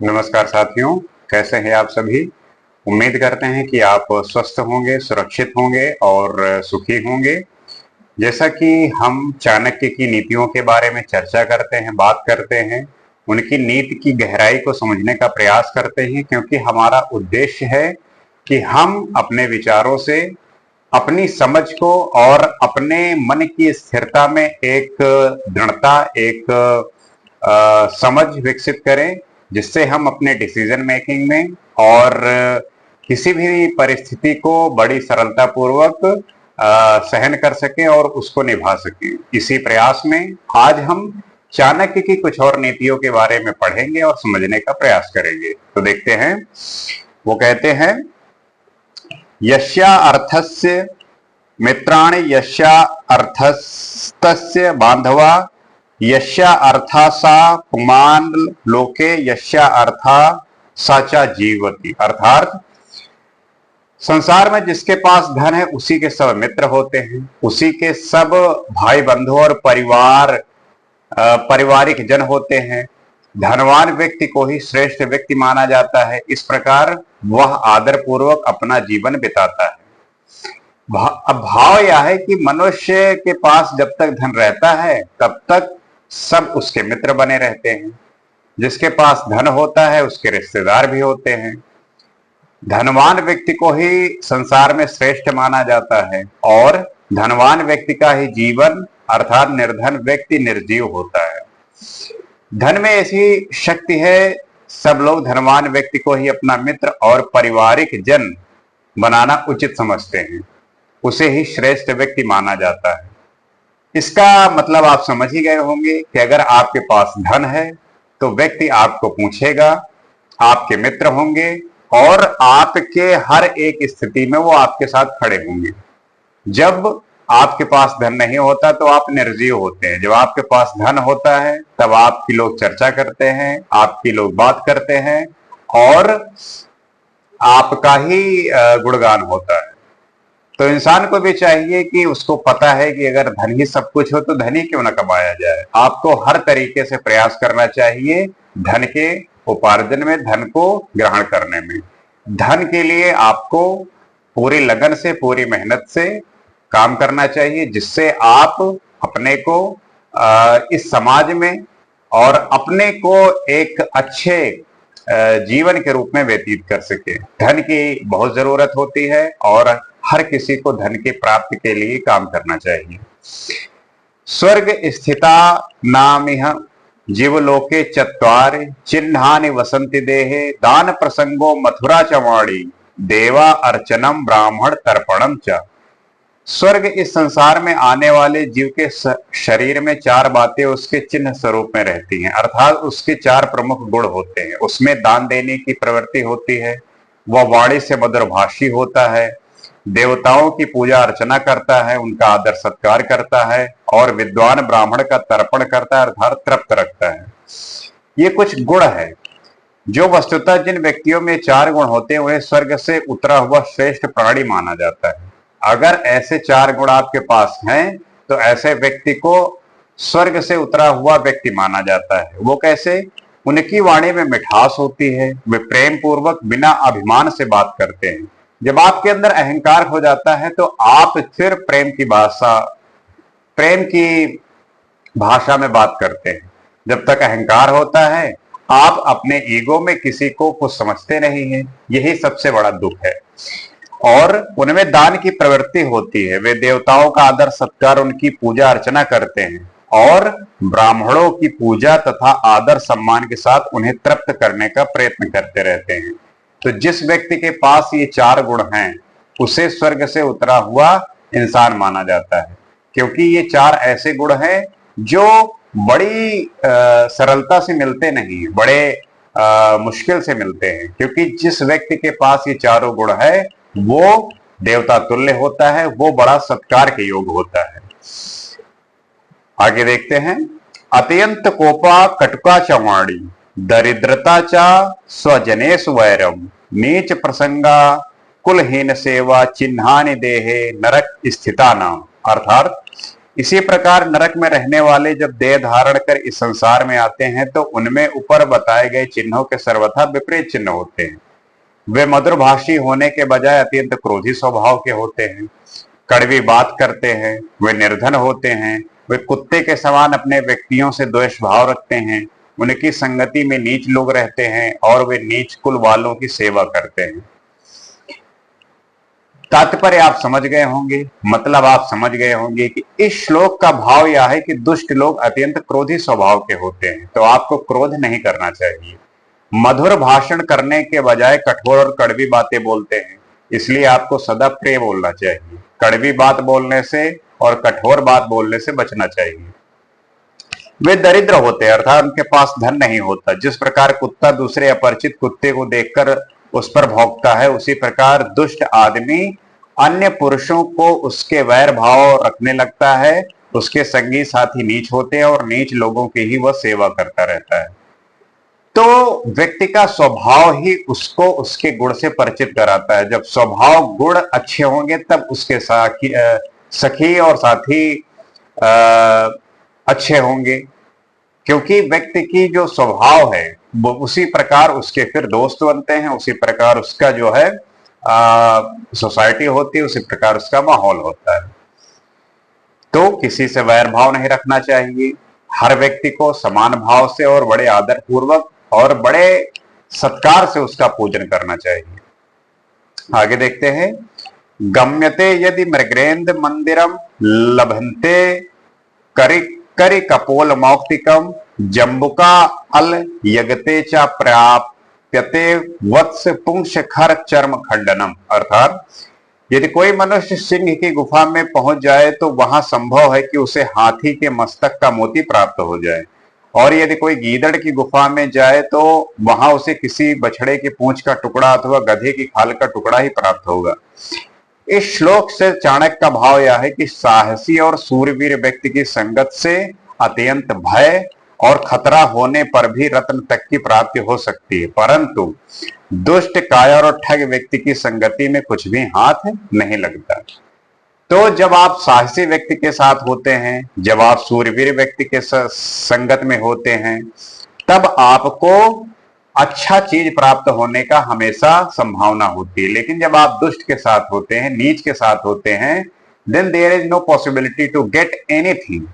नमस्कार साथियों, कैसे हैं आप सभी। उम्मीद करते हैं कि आप स्वस्थ होंगे, सुरक्षित होंगे और सुखी होंगे। जैसा कि हम चाणक्य की नीतियों के बारे में चर्चा करते हैं, बात करते हैं, उनकी नीति की गहराई को समझने का प्रयास करते हैं, क्योंकि हमारा उद्देश्य है कि हम अपने विचारों से अपनी समझ को और अपने मन की स्थिरता में एक दृढ़ता, एक समझ विकसित करें, जिससे हम अपने डिसीजन मेकिंग में और किसी भी परिस्थिति को बड़ी सरलता पूर्वक सहन कर सकें और उसको निभा सकें। इसी प्रयास में आज हम चाणक्य की कुछ और नीतियों के बारे में पढ़ेंगे और समझने का प्रयास करेंगे। तो देखते हैं, वो कहते हैं, यस्या अर्थस्य मित्राणि यस्या अर्थस्तस्य बांधवा यस्या अर्था सा पुमान लोके यस्या अर्था साचा जीवती। अर्थात संसार में जिसके पास धन है उसी के सब मित्र होते हैं, उसी के सब भाई बंधु और पारिवारिक जन होते हैं। धनवान व्यक्ति को ही श्रेष्ठ व्यक्ति माना जाता है। इस प्रकार वह आदर पूर्वक अपना जीवन बिताता है। अब भाव यह है कि मनुष्य के पास जब तक धन रहता है तब तक सब उसके मित्र बने रहते हैं। जिसके पास धन होता है उसके रिश्तेदार भी होते हैं। धनवान व्यक्ति को ही संसार में श्रेष्ठ माना जाता है और धनवान व्यक्ति का ही जीवन अर्थात निर्धन व्यक्ति निर्जीव होता है। धन में ऐसी शक्ति है, सब लोग धनवान व्यक्ति को ही अपना मित्र और पारिवारिक जन बनाना उचित समझते हैं, उसे ही श्रेष्ठ व्यक्ति माना जाता है। इसका मतलब आप समझ ही गए होंगे कि अगर आपके पास धन है तो व्यक्ति आपको पूछेगा, आपके मित्र होंगे और आपके हर एक स्थिति में वो आपके साथ खड़े होंगे। जब आपके पास धन नहीं होता तो आप निर्जीव होते हैं। जब आपके पास धन होता है तब आपकी लोग चर्चा करते हैं, आपकी लोग बात करते हैं और आपका ही गुणगान होता है। तो इंसान को भी चाहिए कि उसको पता है कि अगर धन ही सब कुछ हो तो धन ही क्यों ना कमाया जाए। आपको हर तरीके से प्रयास करना चाहिए धन के उपार्जन में, धन को ग्रहण करने में। धन के लिए आपको पूरी लगन से, पूरी मेहनत से काम करना चाहिए, जिससे आप अपने को इस समाज में और अपने को एक अच्छे जीवन के रूप में व्यतीत कर सके। धन की बहुत जरूरत होती है और हर किसी को धन की प्राप्ति के लिए काम करना चाहिए। स्वर्ग स्थिता नामिह जीवलोके चत्वारि चिन्हानि वसंति देहे दान प्रसंगो मथुरा चवाणी देवा अर्चनम ब्राह्मण तर्पणम च। स्वर्ग इस संसार में आने वाले जीव के शरीर में चार बातें उसके चिन्ह स्वरूप में रहती हैं, अर्थात उसके चार प्रमुख गुण होते हैं। उसमें दान देने की प्रवृत्ति होती है, वह वाणी से मधुरभाषी होता है, देवताओं की पूजा अर्चना करता है, उनका आदर सत्कार करता है और विद्वान ब्राह्मण का तर्पण करता है अर्थात तृप्त रखता है। ये कुछ गुण है जो वस्तुतः जिन व्यक्तियों में चार गुण होते हैं उन्हें स्वर्ग से उतरा हुआ श्रेष्ठ प्राणी माना जाता है। अगर ऐसे चार गुण आपके पास हैं तो ऐसे व्यक्ति को स्वर्ग से उतरा हुआ व्यक्ति माना जाता है। वो कैसे? उनकी वाणी में मिठास होती है, वे प्रेम पूर्वक बिना अभिमान से बात करते हैं। जब आपके अंदर अहंकार हो जाता है तो आप फिर प्रेम की भाषा में बात करते हैं। जब तक अहंकार होता है आप अपने ईगो में किसी को कुछ समझते नहीं हैं, यही सबसे बड़ा दुख है। और उनमें दान की प्रवृत्ति होती है, वे देवताओं का आदर सत्कार, उनकी पूजा अर्चना करते हैं और ब्राह्मणों की पूजा तथा आदर सम्मान के साथ उन्हें तृप्त करने का प्रयत्न करते रहते हैं। तो जिस व्यक्ति के पास ये चार गुण हैं उसे स्वर्ग से उतरा हुआ इंसान माना जाता है, क्योंकि ये चार ऐसे गुण हैं जो बड़ी सरलता से मिलते नहीं, बड़े मुश्किल से मिलते हैं। क्योंकि जिस व्यक्ति के पास ये चारों गुण है वो देवता तुल्य होता है, वो बड़ा सत्कार के योग होता है। आगे देखते हैं, अत्यंत कोपा कटुका चवाणी दरिद्रता चा स्वजनेश वैरम नीच प्रसंगा कुलहीन सेवा चिन्हानि देहे नरक स्थिता नाम। अर्थात इसी प्रकार नरक में रहने वाले जब देह धारण कर इस संसार में आते हैं तो उनमें ऊपर बताए गए चिन्हों के सर्वथा विपरीत चिन्ह होते हैं। वे मधुरभाषी होने के बजाय अत्यंत क्रोधी स्वभाव के होते हैं, कड़वी बात करते हैं, वे निर्धन होते हैं, वे कुत्ते के समान अपने व्यक्तियों से द्वेष भाव रखते हैं, उनकी संगति में नीच लोग रहते हैं और वे नीच कुल वालों की सेवा करते हैं। तात्पर्य आप समझ गए होंगे, मतलब आप समझ गए होंगे कि इस श्लोक का भाव यह है कि दुष्ट लोग अत्यंत क्रोधी स्वभाव के होते हैं, तो आपको क्रोध नहीं करना चाहिए। मधुर भाषण करने के बजाय कठोर और कड़वी बातें बोलते हैं, इसलिए आपको सदा प्रिय बोलना चाहिए। कड़वी बात बोलने से और कठोर बात बोलने से बचना चाहिए। वे दरिद्र होते हैं, अर्थात उनके पास धन नहीं होता। जिस प्रकार कुत्ता दूसरे अपरिचित कुत्ते को देखकर उस पर भौंकता है, उसी प्रकार दुष्ट आदमी अन्य पुरुषों को उसके वैर भाव रखने लगता है। उसके संगी साथी नीच होते हैं और नीच लोगों की ही वह सेवा करता रहता है। तो व्यक्ति का स्वभाव ही उसको उसके गुण से परिचित कराता है। जब स्वभाव गुण अच्छे होंगे तब उसके सखी और साथी अच्छे होंगे, क्योंकि व्यक्ति की जो स्वभाव है वो उसी प्रकार उसके फिर दोस्त बनते हैं, उसी प्रकार उसका जो है सोसाइटी होती है, उसी प्रकार उसका माहौल होता है। तो किसी से वैर भाव नहीं रखना चाहिए। हर व्यक्ति को समान भाव से और बड़े आदर पूर्वक और बड़े सत्कार से उसका पूजन करना चाहिए। आगे देखते हैं, गम्यते यदि मृगेन्द्र मंदिरम लभन्ते करि कपोल मौक्तिकम जम्बुका अल यगते च प्राप्यते वत्स पुंस खर चर्म खंडनम। अर्थात यदि कोई मनुष्य सिंह की गुफा में पहुंच जाए तो वहां संभव है कि उसे हाथी के मस्तक का मोती प्राप्त हो जाए, और यदि कोई गीदड़ की गुफा में जाए तो वहां उसे किसी बछड़े की पूंछ का टुकड़ा अथवा गधे की खाल का टुकड़ा ही प्राप्त होगा। इस श्लोक से चाणक्य का भाव यह है कि साहसी और सूरवीर व्यक्ति की संगत से अत्यंत भय और खतरा होने पर भी रत्न तक की प्राप्ति हो सकती है, परंतु दुष्ट कायर और ठग व्यक्ति की संगति में कुछ भी हाथ नहीं लगता। तो जब आप साहसी व्यक्ति के साथ होते हैं, जब आप सूरवीर व्यक्ति के संगत में होते हैं, तब आपको अच्छा चीज प्राप्त होने का हमेशा संभावना होती है। लेकिन जब आप दुष्ट के साथ होते हैं, नीच के साथ होते हैं, then there is no possibility to get anything.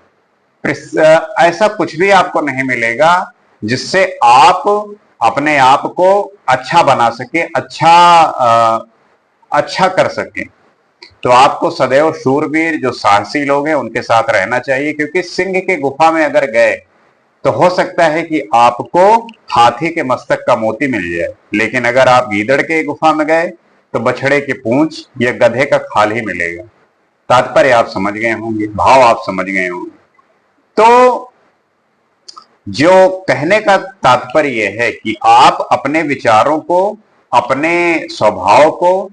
ऐसा कुछ भी आपको नहीं मिलेगा जिससे आप अपने आप को अच्छा बना सके, अच्छा कर सके। तो आपको सदैव शूरवीर जो साहसी लोग हैं उनके साथ रहना चाहिए, क्योंकि सिंह के गुफा में अगर गए तो हो सकता है कि आपको हाथी के मस्तक का मोती मिल जाए, लेकिन अगर आप गीदड़ के गुफा में गए तो बछड़े की पूंछ या गधे का खाल ही मिलेगा। तात्पर्य आप समझ गए होंगे, भाव आप समझ गए होंगे। तो जो कहने का तात्पर्य यह है कि आप अपने विचारों को, अपने स्वभाव को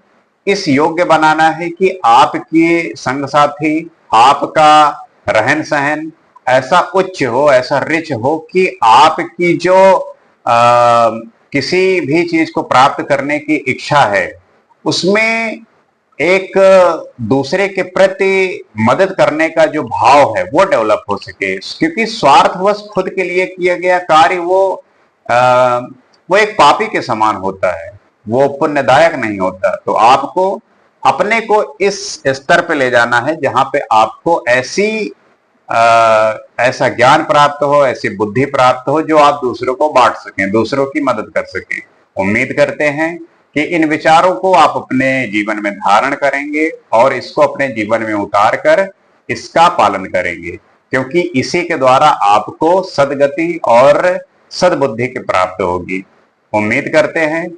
इस योग्य बनाना है कि आपके संग साथी, आपका रहन सहन ऐसा उच्च हो, ऐसा रिच हो कि आपकी जो किसी भी चीज को प्राप्त करने की इच्छा है उसमें एक दूसरे के प्रति मदद करने का जो भाव है वो डेवलप हो सके। क्योंकि स्वार्थवश खुद के लिए किया गया कार्य वो एक पापी के समान होता है, वो पुण्यदायक नहीं होता। तो आपको अपने को इस स्तर पे ले जाना है जहां पे आपको ऐसा ज्ञान प्राप्त हो, ऐसी बुद्धि प्राप्त हो जो आप दूसरों को बांट सकें, दूसरों की मदद कर सकें। उम्मीद करते हैं कि इन विचारों को आप अपने जीवन में धारण करेंगे और इसको अपने जीवन में उतार कर इसका पालन करेंगे, क्योंकि इसी के द्वारा आपको सद्गति और सद्बुद्धि की प्राप्त होगी। उम्मीद करते हैं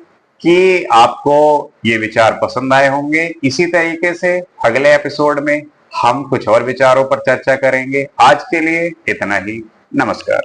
कि आपको ये विचार पसंद आए होंगे। इसी तरीके से अगले एपिसोड में हम कुछ और विचारों पर चर्चा करेंगे। आज के लिए इतना ही। नमस्कार।